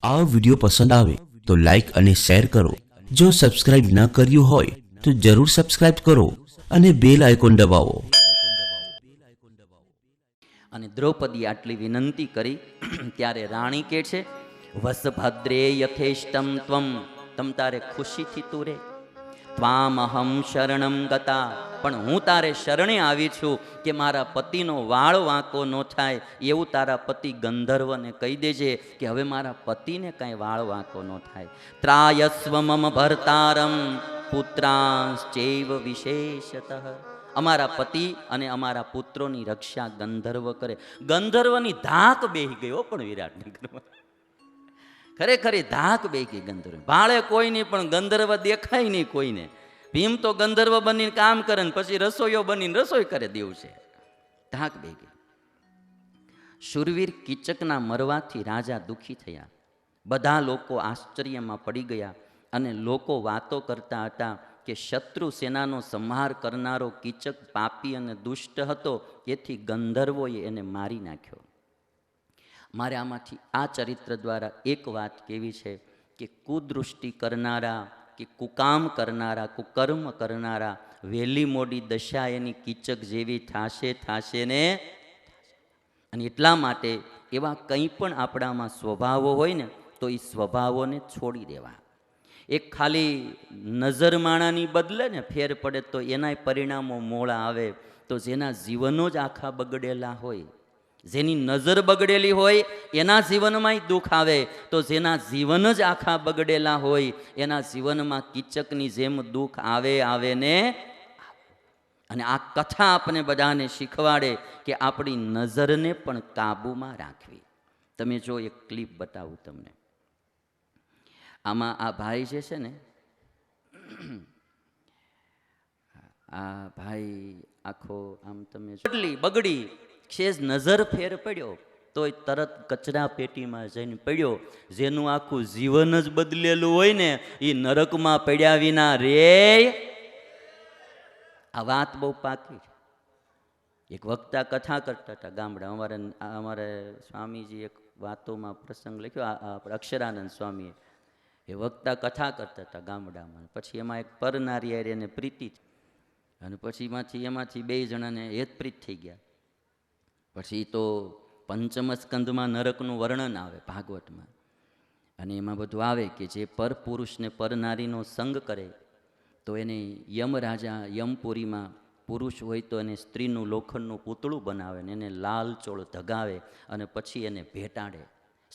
આ વિડીયો પસંદ આવે તો લાઈક અને શેર કરો. જો સબસ્ક્રાઇબ ન કર્યું હોય તો જરૂર સબસ્ક્રાઇબ કરો અને બેલ આઇકોન દબાવો. અને દ્રૌપદી આટલી વિનંતી કરી ત્યારે રાણી કહે છે, વસભદ્રે યથેષ્ટમ ત્વમ, તમ તારે ખુશીથી તું રે. ત્વામહમ શરણમ ગતા, પણ હું તારે શરણે આવી છું કે મારા પતિનો વાળ વાંકો ન થાય એવું તારા પતિ ગંધર્વને કહી દેજે કે હવે મારા પતિને કાંઈ વાળ વાંકો ન થાય. ત્રાયસ્વ મમ ભર્તારમ પુત્રાંશ્ચૈવ વિશેષતઃ, અમારા પતિ અને અમારા પુત્રોની રક્ષા ગંધર્વ કરે. ગંધર્વની ધાક બેહી ગયો પણ વિરાટનગરમાં, ખરેખર ધાક બેહી ગઈ ગંધર્વ. ભાળે કોઈ નહીં પણ ગંધર્વ દેખાય નહીં કોઈને. ભીમ તો ગંધર્વ બનીને કામ કરે ને પછી રસોઈયો બનીને રસોઈ કરે દેવું છે. ધાક બેહી ગઈ. શૂરવીર કીચકના મરવાથી રાજા દુઃખી થયા. બધા લોકો આશ્ચર્યમાં પડી ગયા અને લોકો વાતો કરતા હતા કે શત્રુ સેનાનો સંહાર કરનારો કીચક પાપી અને દુષ્ટ હતો, એથી ગંધર્વોએ એને મારી નાખ્યો. મારે આમાંથી આ ચરિત્ર દ્વારા એક વાત કેવી છે કે કુદૃષ્ટિ કરનારા કે કુકામ કરનારા, કુકર્મ કરનારા વહેલી મોડી દશા એની કીચક જેવી થાશે ને. અને એટલા માટે એવા કંઈ પણ આપણામાં સ્વભાવો હોય ને તો એ સ્વભાવોને છોડી દેવા. એક ખાલી નજર માણાની બદલે ને ફેર પડે તો એના પરિણામો મોળા આવે. તો જેના જીવનો જ આખા બગડેલા હોય, જેની નજર બગડેલી હોય એના જીવનમાં દુઃખ આવે. તો જેના જીવન જ આખા બગડેલા હોય એના જીવનમાં કીચકની જેમ દુઃખ આવે ને. અને આ કથા આપણે બધાને શીખવાડે કે આપણી નજરને પણ કાબૂમાં રાખવી. તમે જો એક ક્લિપ બતાવું તમને. આમાં આ ભાઈ જે છે ને, આ ભાઈ આખો આમ તમે બગડી શેષ નજર ફેર પડ્યો તોય તરત કચરા પેટીમાં જઈને પડ્યો. જેનું આખું જીવન જ બદલેલું હોય ને એ નરકમાં પડ્યા વિના રે. આ વાત બહુ પાકી છે. એક વક્તા કથા કરતા હતા ગામડા. અમારે સ્વામીજી એક વાતોમાં પ્રસંગ લખ્યો, આપણે અક્ષરાનંદ સ્વામીએ. એ વક્તા કથા કરતા હતા ગામડામાં. પછી એમાં એક પરનારી હારે એને પ્રીતિ, અને પછી એમાંથી બે જણાને હેતપ્રીત થઈ ગયા. પછી તો પંચમ સ્કંદમાં નરકનું વર્ણન આવે ભાગવતમાં, અને એમાં બધું આવે કે જે પર પુરુષને પર નારીનો સંગ કરે તો એને યમરાજા યમપુરીમાં પુરુષ હોય તો એને સ્ત્રીનું લોખંડનું પૂતળું બનાવે ને એને લાલ ચોળ ધગાવે અને પછી એને ભેટાડે.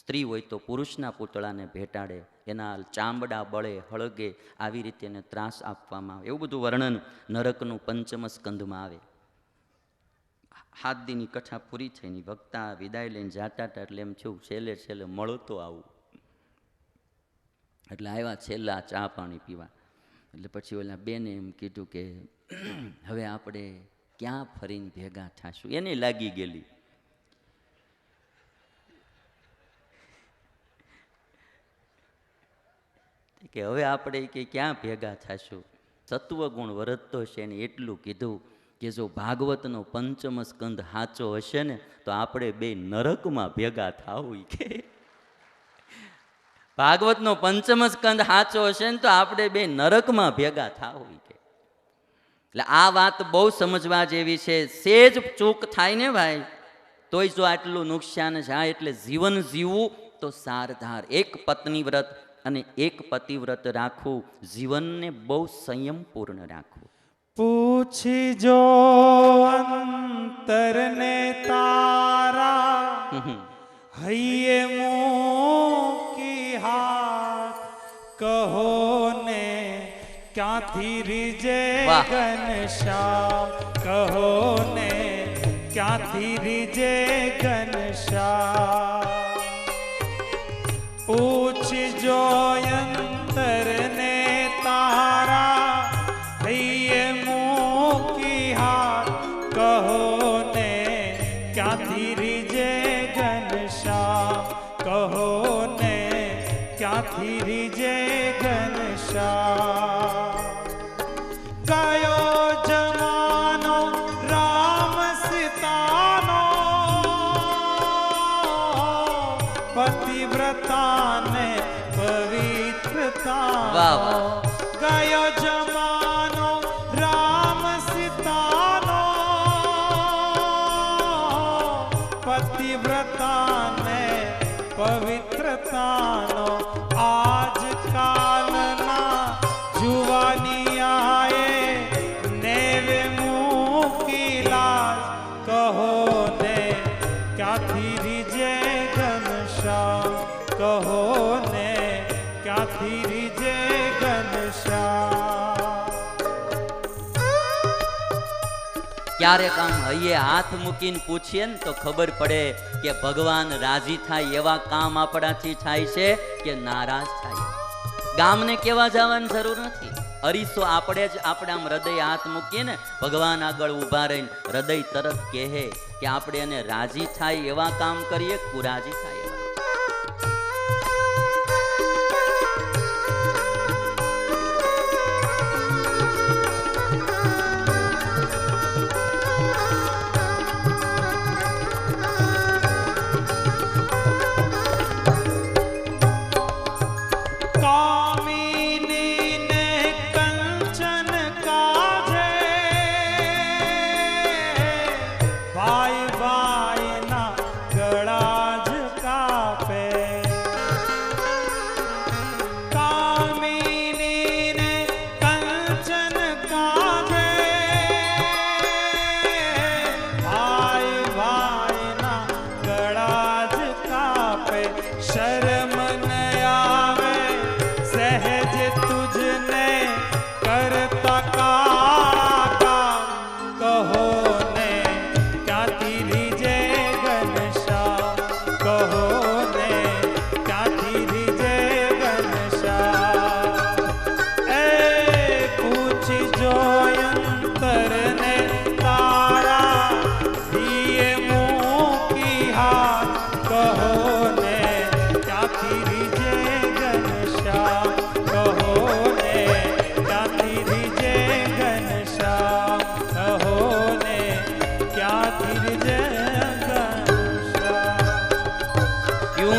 સ્ત્રી હોય તો પુરુષના પૂતળાને ભેટાડે, એના ચામડા બળે હળગે, આવી રીતે એને ત્રાસ આપવામાં આવે. એવું બધું વર્ણન નરકનું પંચમ સ્કંદમાં આવે. 7 દીની કથા પૂરી થઈને વક્તા વિદાય લઈને જાતા હતા એટલે એમ થયું છેલ્લે મળતો આવું. એટલે આવ્યા છેલ્લા ચા પાણી પીવા. એટલે પછી ઓલા બેને એમ કીધું કે હવે આપણે ક્યાં ફરીને ભેગા થશું. એને લાગી ગયેલી કે હવે આપણે કે ક્યાં ભેગા થશું. સત્વગુણ વરતતો છે એને એટલું કીધું કે જો ભાગવતનો પંચમ સ્કંદ સાચો હશે ને તો આપણે બે નરકમાં ભેગા થાવું. કે ભાગવતનો પંચમ સ્કંદ સાચો હશે ને તો આપણે બે નરકમાં ભેગા થાવું. કે એટલે આ વાત બહુ સમજવા જેવી છે. સેજ ચૂક થાય ને ભાઈ તોય જો આટલું નુકસાન જાય. એટલે જીવન જીવવું તો સારધાર. એક પત્ની વ્રત અને એક પતિવ્રત રાખવું, જીવનને બહુ સંયમપૂર્ણ રાખવું. પૂછી જો અંતરને તારા, હૈયે મૂકી હાથ, કહો ને ક્યાંથી રીજે ઘનશ્યામ, કહો ને ક્યાંથી રીજે ઘનશ્યામ. પૂછજો અંતરને તારા, હૈયે મૂકી હાથ, કહો ને ક્યાંથી રીજે ઘનશ્યામ, કહો ને ક્યાંથી રીજે ઘનશ્યામ. કયો જમાનો રામ સીતાનો, પતિવ્રતાને વાહ વાહ. ગયો જમાનો રામ સીતાનો, પતિવ્રતાને પવિત્રતાનો. આજકાલના જુવાનિયાએ નેવે મૂકી લાજ, કહો ને ક્યાંથી રીજે ઘનશ્યામ, કહો ને ક્યાંથી રીજે ઘનશ્યામ. ક્યારેક આમ હૈયે હાથ મૂકીને પૂછીએ ને તો ખબર પડે કે ભગવાન રાજી થાય એવા કામ આપણાથી થાય છે કે નારાજ થાય. ગામને કેવા જવાની જરૂર નથી. અરીસો આપણે જ આપણે આમ હૃદય હાથ મૂકીએ ને ભગવાન આગળ ઊભા રહીને હૃદય તરત કહે કે આપણે એને રાજી થાય એવા કામ કરીએ, કુરાજી થાય એવા.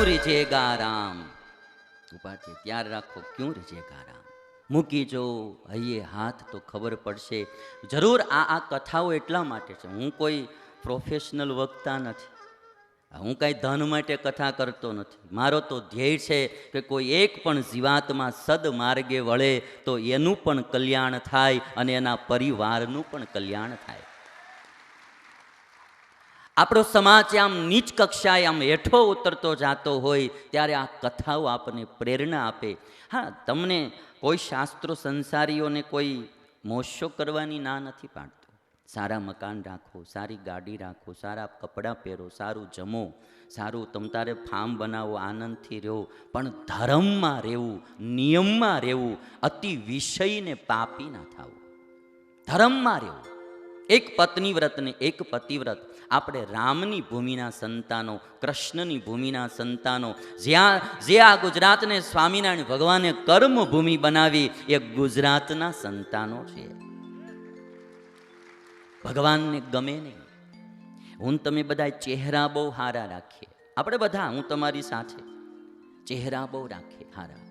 રીજેગા રામ. ઉપાધિ ત્યાર રાખો, ક્યું રીજેગા રામ. મૂકી જો હૈયે હાથ તો ખબર પડશે. જરૂર આ કથાઓ એટલા માટે છે. હું કોઈ પ્રોફેશનલ વક્તા નથી, હું કાંઈ ધન માટે કથા કરતો નથી. મારો તો ધ્યેય છે કે કોઈ એક પણ જીવાત્મા સદમાર્ગે વળે તો એનું પણ કલ્યાણ થાય અને એના પરિવારનું પણ કલ્યાણ થાય. આપણો સમાજ આમ નીચ કક્ષાએ આમ હેઠો ઉતરતો જાતો હોય ત્યારે આ કથાઓ આપણને પ્રેરણા આપે. હા, તમને કોઈ શાસ્ત્રો સંસારીઓને કોઈ મોશો કરવાની ના નથી પાડતો. સારા મકાન રાખો, સારી ગાડી રાખો, સારા કપડાં પહેરો, સારું જમો, સારું તમારે ફાર્મ બનાવો, આનંદથી રહો, પણ ધર્મમાં રહેવું, નિયમમાં રહેવું, અતિ વિષયને પાપી ના થવું. ધર્મમાં રહેવું. એક પત્ની વ્રત ને એક પતિવ્રત. આપણે રામની ભૂમિના સંતાનો, કૃષ્ણની ભૂમિના સંતાનો. જે આ ગુજરાતને સ્વામિનારાયણ ભગવાને કર્મભૂમિ બનાવી એ ગુજરાતના સંતાનો છે. ભગવાનને ગમે નહીં. હું તમે બધા ચહેરા બહુ હારા રાખીએ. આપણે બધા, હું તમારી સાથે ચહેરા બહુ રાખીએ હારા.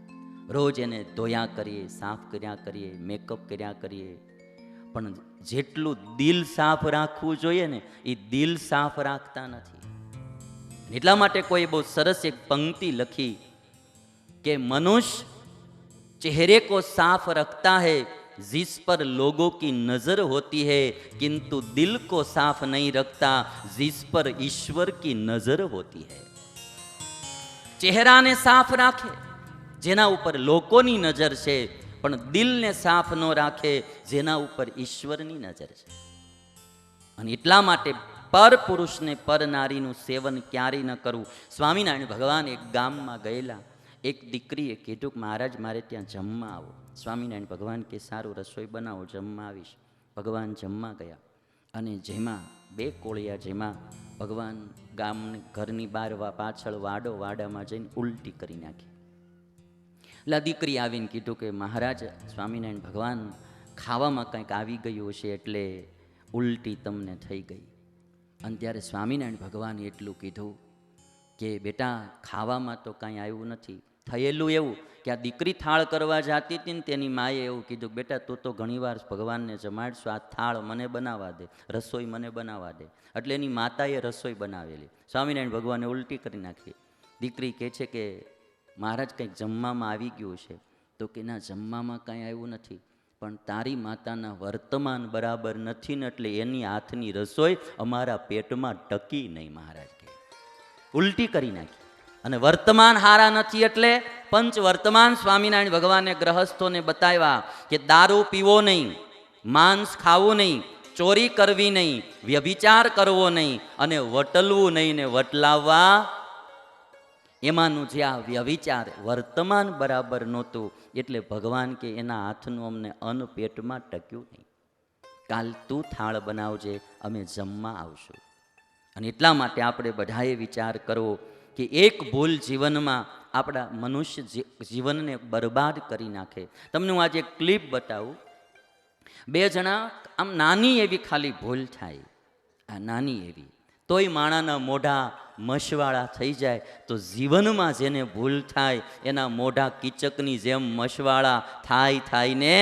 રોજ એને ધોયા કરીએ, સાફ કર્યા કરીએ, મેકઅપ કર્યા કરીએ, પણ જેટલું દિલ સાફ રાખવું જોઈએ ને એ દિલ સાફ રાખતા નથી. એટલા માટે કોઈ બહુ સરસ એક પંક્તિ લખી કે મનુષ્ય चेहरे को साफ रखता है जिस पर लोगों की नजर होती है, किंतु दिल को साफ नहीं रखता जिस पर ईश्वर की नजर होती है. ચહેરાને સાફ રાખે જેના ઉપર લોકોની નજર છે, પણ દિલને સાફ ન રાખે જેના ઉપર ઈશ્વરની નજર છે. અને એટલા માટે પર પુરુષને પર નારીનું સેવન ક્યારેય ન કરવું. સ્વામિનારાયણ ભગવાન એક ગામમાં ગયેલા. એક દીકરીએ કીધું કે મહારાજ મારે ત્યાં જમવા આવો. સ્વામિનારાયણ ભગવાન કે સારું, રસોઈ બનાવો, જમવા આવીશ. ભગવાન જમવા ગયા અને જેમાં બે કોળિયા, જેમાં ભગવાન ગામની ઘરની બહાર પાછળ વાડામાં જઈને ઉલટી કરી નાખી. એટલે દીકરી આવીને કીધું કે મહારાજ સ્વામિનારાયણ ભગવાન ખાવામાં કંઈક આવી ગયું હશે એટલે ઉલટી તમને થઈ ગઈ. અને ત્યારે સ્વામિનારાયણ ભગવાને એટલું કીધું કે બેટા ખાવામાં તો કાંઈ આવ્યું નથી, થયેલું એવું કે આ દીકરી થાળ કરવા જતી હતી ને તેની માએ એવું કીધું, બેટા તું તો ઘણીવાર ભગવાનને જમાડશો, આ થાળ મને બનાવવા દે, રસોઈ મને બનાવવા દે. એટલે એની માતાએ રસોઈ બનાવેલી. સ્વામિનારાયણ ભગવાને ઉલટી કરી નાખી. દીકરી કહે છે કે મહારાજ કંઈક જમવામાં આવી ગયું છે. તો કે ના, જમવામાં કાંઈ આવ્યું નથી, પણ તારી માતાના વર્તમાન બરાબર નથી ને એટલે એની હાથની રસોઈ અમારા પેટમાં ટકી નહીં. મહારાજ કહે ઉલટી કરી નાખી. અને વર્તમાન હારા નથી એટલે પંચ વર્તમાન સ્વામિનારાયણ ભગવાને ગ્રહસ્થોને બતાવ્યા કે દારૂ પીવો નહીં, માંસ ખાવું નહીં, ચોરી કરવી નહીં, વ્યભિચાર કરવો નહીં અને વટલવું નહીં ને વટલાવવા. એમાંનું જે આ વ્યભિચાર વર્તમાન બરાબર નહોતું એટલે ભગવાન કે એના હાથનું અમને અન્ન પેટમાં ટક્યું નહીં. કાલ તું થાળ બનાવજે, અમે જમવા આવશું. અને એટલા માટે આપણે બધાએ વિચાર કરવો કે એક ભૂલ જીવનમાં આપણા મનુષ્ય જીવનને બરબાદ કરી નાખે. તમને હું આજે એક ક્લિપ બતાવું. બે જણા આમ નાની એવી ખાલી ભૂલ થાય, આ નાની એવી, તોય માણાના મોઢા મશવાળા થઈ જાય. તો જીવનમાં જેને ભૂલ થાય એના મોઢા કીચકની જેમ મશવાળા થાય ને.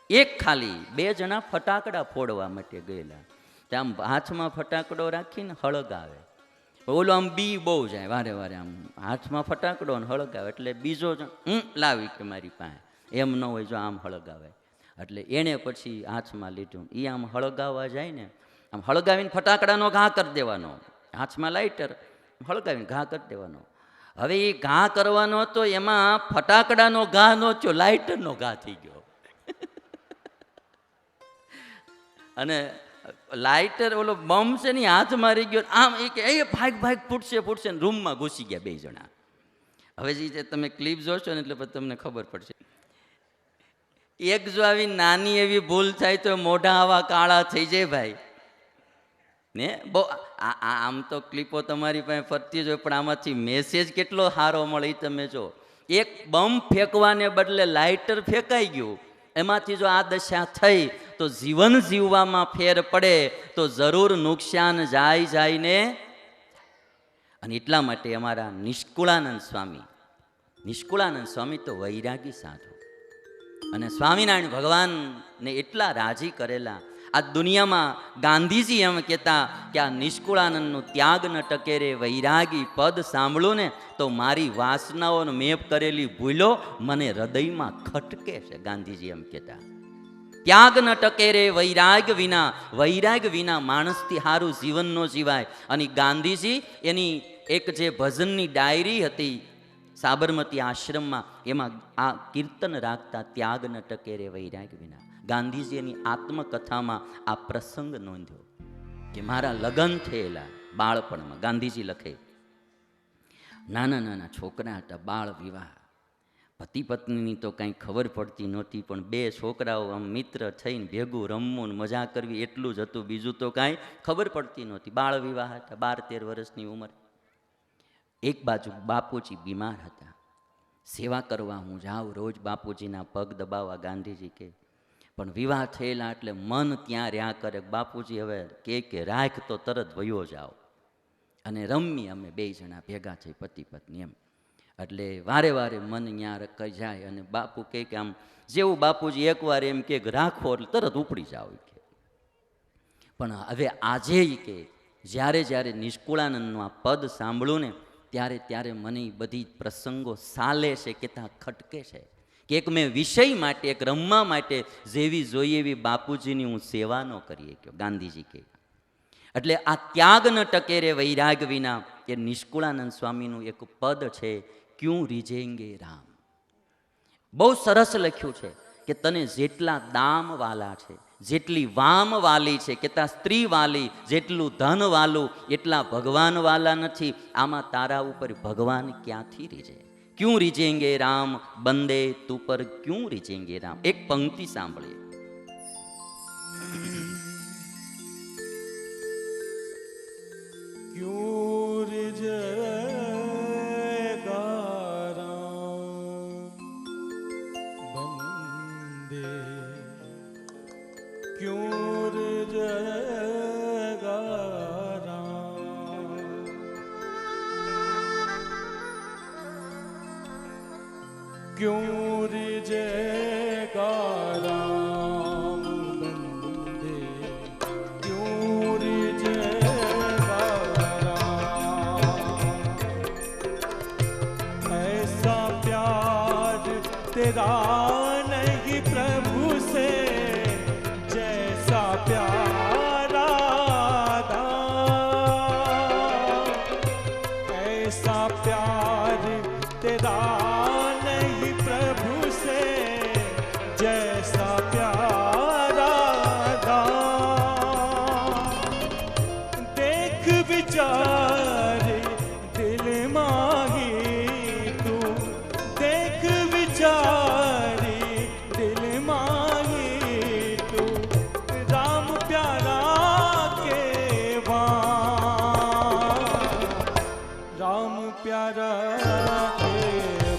એક ખાલી બે જણા ફટાકડા ફોડવા માટે ગયેલા. આમ હાથમાં ફટાકડો રાખીને હળગાવે. ઓલો આમ બી બહુ જાય, વારે વારે આમ હાથમાં ફટાકડો ને હળગાવે. એટલે બીજો લાવી કે મારી પાસે, એમ ન હોય જો આમ હળગાવે. એટલે એણે પછી હાથમાં લીધું. એ આમ હળગાવવા જાય ને, આમ હળગાવીને ફટાકડાનો ઘા કરી દેવાનો, હાથમાં લાઇટર હળગાવીને ઘા કરી દેવાનો. હવે એ ઘા કરવાનો હતો, એમાં ફટાકડાનો ઘા નો થયો, લાઇટરનો ઘા થઈ ગયો. અને લાઇટર ઓલો બમ છે ને હાથ મારી ગયો. આમ એ કે એ ભાગ ફૂટશે ને રૂમમાં ઘૂસી ગયા બે જણા. હવે જે તમે ક્લિપ જોશો ને એટલે પછી તમને ખબર પડશે. એક જો આવી નાની એવી ભૂલ થાય તો મોઢા આવા કાળા થઈ જાય ભાઈ ને. બહુ આમ તો ક્લિપો તમારી પાસે ફરતી જ હોય, પણ આમાંથી મેસેજ કેટલો સારો મળે એ તમે જો. એક બમ ફેંકવાને બદલે લાઇટર ફેંકાઈ ગયું. એમાંથી જો આ દશા થઈ તો જીવન જીવવામાં ફેર પડે તો જરૂર નુકસાન જાય ને. અને એટલા માટે અમારા નિષ્કુળાનંદ સ્વામી તો વૈરાગી સાધુ, અને સ્વામિનારાયણ ભગવાનને એટલા રાજી કરેલા. આ દુનિયામાં ગાંધીજી એમ કહેતા કે આ નિષ્કુળાનંદનું ત્યાગ ન ટકે રે વૈરાગી પદ સાંભળું ને તો મારી વાસનાઓનો મેપ કરેલી ભૂલો મને હૃદયમાં ખટકે છે. ગાંધીજી એમ કહેતા ત્યાગ ન ટકે રે વૈરાગ વિના માણસથી સારું જીવન ન જીવાય. અને ગાંધીજી એની એક જે ભજનની ડાયરી હતી સાબરમતી આશ્રમમાં, એમાં આ કીર્તન રાખતા, ત્યાગ ન ટકે રે વૈરાગ વિના. ગાંધીજી એની આત્મકથામાં આ પ્રસંગ નોંધ્યો કે મારા લગ્ન થયેલા બાળપણમાં. ગાંધીજી લખે, નાના છોકરા હતા, બાળ વિવાહ, પતિ પત્નીની તો કાંઈ ખબર પડતી નહોતી, પણ બે છોકરાઓ આમ મિત્ર થઈને ભેગું રમવું ને મજા કરવી એટલું જ હતું, બીજું તો કાંઈ ખબર પડતી નહોતી. બાળ વિવાહ હતા, 12-13 વર્ષની ઉંમર. એક બાજુ બાપુજી બીમાર હતા, સેવા કરવા હું જાઉં રોજ બાપુજીના પગ દબાવવા. ગાંધીજી કે પણ વિવાહ થયેલા એટલે મન ત્યાં રહ્યા કરે. બાપુજી હવે કે રાખ તો તરત વયો જાઓ. અને રમી અમે બે જણા ભેગા થઈ, પતિ પત્ની એમ. એટલે વારે વારે મન ત્યાં જાય. અને બાપુ કે આમ જેવું બાપુજી એકવાર એમ કે રાખો એટલે તરત ઉપડી જાઓ કે. પણ હવે આજે કે જ્યારે નિષ્કુળાનંદનું આ પદ સાંભળું ને ત્યારે મને બધી પ્રસંગો સાલે છે કે ત્યાં ખટકે છે કે એક મેં વિષય માટે, એક રમવા માટે જેવી જોઈએ એવી બાપુજીની હું સેવા ન કરી શક્યો. ગાંધીજી કહે એટલે આ ત્યાગ ન ટકે રે વૈરાગ વિના એ નિષ્કુળાનંદ સ્વામીનું એક પદ છે, ક્યું રીઝેંગે રામ. બહુ સરસ લખ્યું છે કે તને જેટલા દામ વાલા છે, જેટલી વામ વાલી છે, કે તા સ્ત્રી વાલી, જેટલું ધન વાલું એટલા ભગવાન વાલા નથી. આમાં તારા ઉપર ભગવાન ક્યાંથી રીઝે? ક્યું રીઝેંગે રામ બંદે તું પર ક્યું રીઝેંગે રામ. એક પંક્તિ સાંભળીએ. ક્યું રીઝેગા રામ બંદે ક્યું રીઝેગા રામ क्यों रिझेगा राम बंदे, क्यों रिझेगा राम। ऐसा प्यार तेरा नहीं प्रभु से, जैसा प्यारा दाम। ऐसा प्यार तेरा नहीं प्रभु से, जैसा प्यारा दाम। देख विचार दिल माही तू, देख विचारी दिल माही तू, राम प्यारा के वां, राम प्यारा के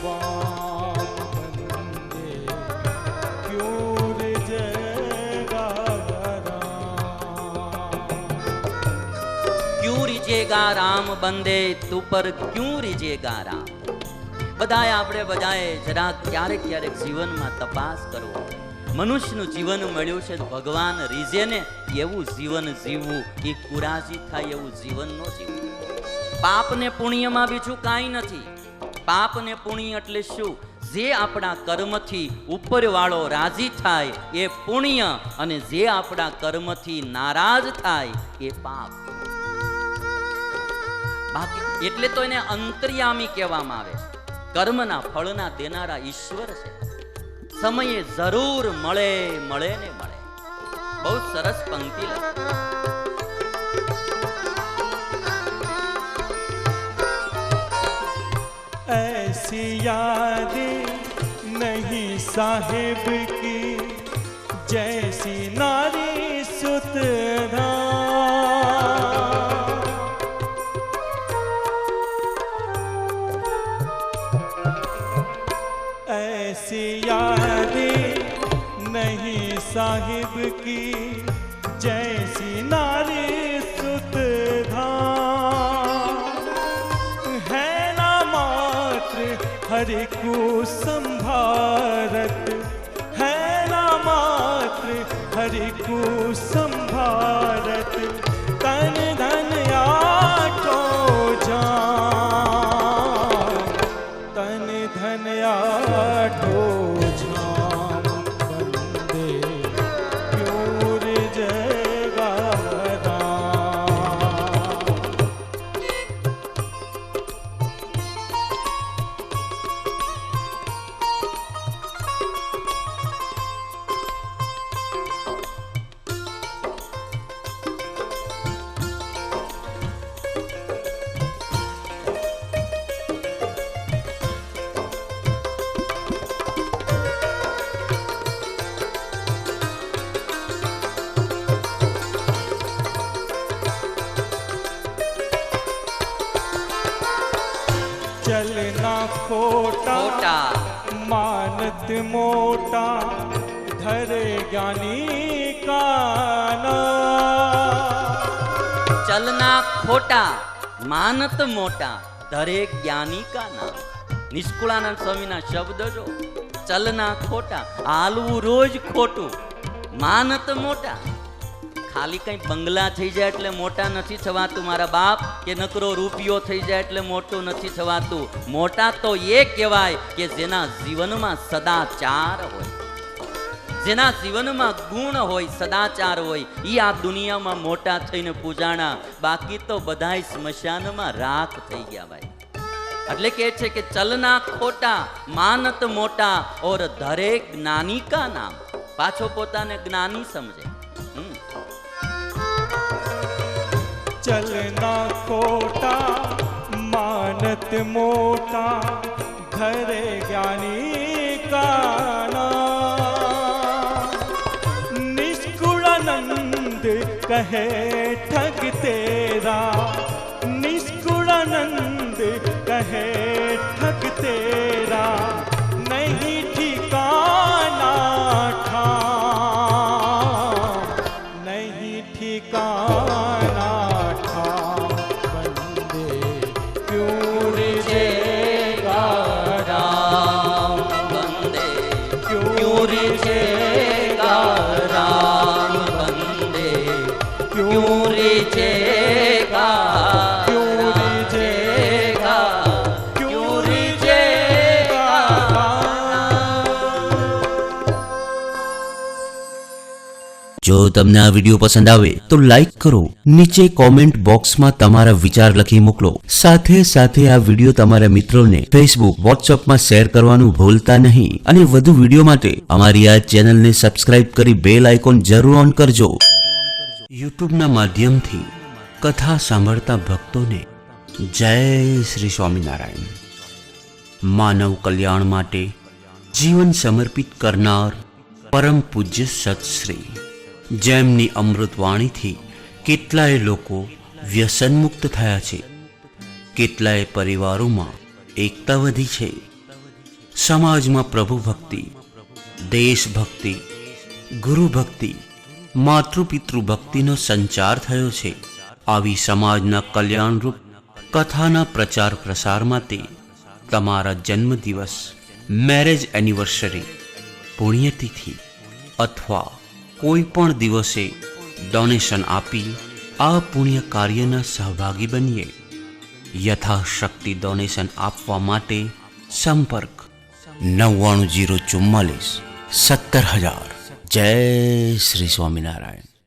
वां बंदे, क्यों रिझेगा राम। ક્યું રીજેગા રામ બંદે, તું પર ક્યું રીજેગા રામ. બધાએ આપણે બધાએ જરા ક્યારેક ક્યારેક જીવનમાં તપાસ કરવો. મનુષ્યનું જીવન મળ્યું છે, ભગવાન રીઝે ને એવું જીવન જીવવું, એ કુરાજી થાય એવું જીવન ન જીવવું. પાપ ને પુણ્યમાં બીજું કાંઈ નથી. પાપ ને પુણ્ય એટલે શું? જે આપણા કર્મથી ઉપરવાળો રાજી થાય એ પુણ્ય, અને જે આપણા કર્મથી નારાજ થાય એ પાપ. બાકી એટલે તો એને અંતર્યામી કહેવામાં આવે છે. કર્મના ફળના દેનારા ઈશ્વર છે. સમયે જરૂર મળે, મળે ને મળે. બહુ સરસ પંક્તિ લખી. ऐसी यादें नहीं साहिब की, जैसी नारी सुतधा। ऐसी यादें नहीं साहिब की, जैसी नारी सुतधा। है ना मात्र हरि को संभारत, है ना मात्र हरि को संभारत। तन धन आठो जान, तन धन आठो जान बंदे, क्यों रिझेगा राम। चलना खोटा ખોટા मानत मोटा, धरे ज्ञानी का नाम। ચલના ખોટા, માનત મોટા, ધરે જ્ઞાની કા નામ. નિષ્કુળાનંદ સ્વામીના શબ્દ જો. ચલના ખોટા, હાલવું રોજ ખોટું. માનત મોટા, ખાલી કઈ બંગલા થઈ જાય એટલે મોટા નથી થવાતું મારા બાપ, કે નકરો રૂપિયો થઈ જાય એટલે મોટું નથી થવાતું. મોટા તો એ કહેવાય કે જેના જીવનમાં સદાચાર હોય, જેના જીવનમાં ગુણ હોય, સદાચાર હોય. એ આ દુનિયામાં મોટા થઈને પૂજાણા, બાકી તો બધાય સ્મશાનમાં રાખ થઈ ગયા ભાઈ. એટલે કે છે કે ચલના ખોટા, માનત મોટા, ઓર ધરે જ્ઞાની કા નામ. પાછો પોતાને જ્ઞાની સમજે. चलना खोटा मानत मोटा, धरे ज्ञानी का नाम। निष्कुळानंद कहे ठग तेरा, निष्कुळानंद कहे ठग तेरा। नहीं ठिकाना ठाम, नहीं ठिकाना ठाम बंदे, क्यों रिझेगा राम। જો તમને આ વિડીયો પસંદ આવે તો લાઈક કરો, નીચે કોમેન્ટ બોક્સમાં તમારા વિચાર લખી મોકલો. સાથે સાથે આ વિડીયો તમારા મિત્રોને ફેસબુક, વોટ્સઅપમાં શેર કરવાનું ભૂલતા નહીં. અને વધુ વિડીયો માટે અમારી આ ચેનલને સબસ્ક્રાઇબ કરી બેલ આઇકોન જરૂર ઓન કરજો. યુટ્યુબના માધ્યમથી કથા સાંભળતા ભક્તોને જય શ્રી સ્વામિનારાયણ. માનવ કલ્યાણ માટે જીવન સમર્પિત કરનાર પરમ પૂજ્ય સત્શ્રી, જેમની અમૃતવાણીથી કેટલાય લોકો વ્યસનમુક્ત થયા છે, કેટલાય પરિવારોમાં એકતા વધી છે, સમાજમાં પ્રભુ ભક્તિ, દેશભક્તિ, ગુરુ ભક્તિ, માતૃપિતૃ ભક્તિનો સંચાર થયો છે. આવી સમાજના કલ્યાણરૂપ કથાના પ્રચાર પ્રસાર માટે તમારા જન્મદિવસ, મેરેજ એનિવર્સરી, પુણ્યતિથિ અથવા કોઈ પણ દિવસે ડોનેશન આપી આ પુણ્ય કાર્યના સહભાગી બનીએ. યથાશક્તિ ડોનેશન આપવા માટે સંપર્ક 9904417000. જય શ્રી સ્વામિનારાયણ.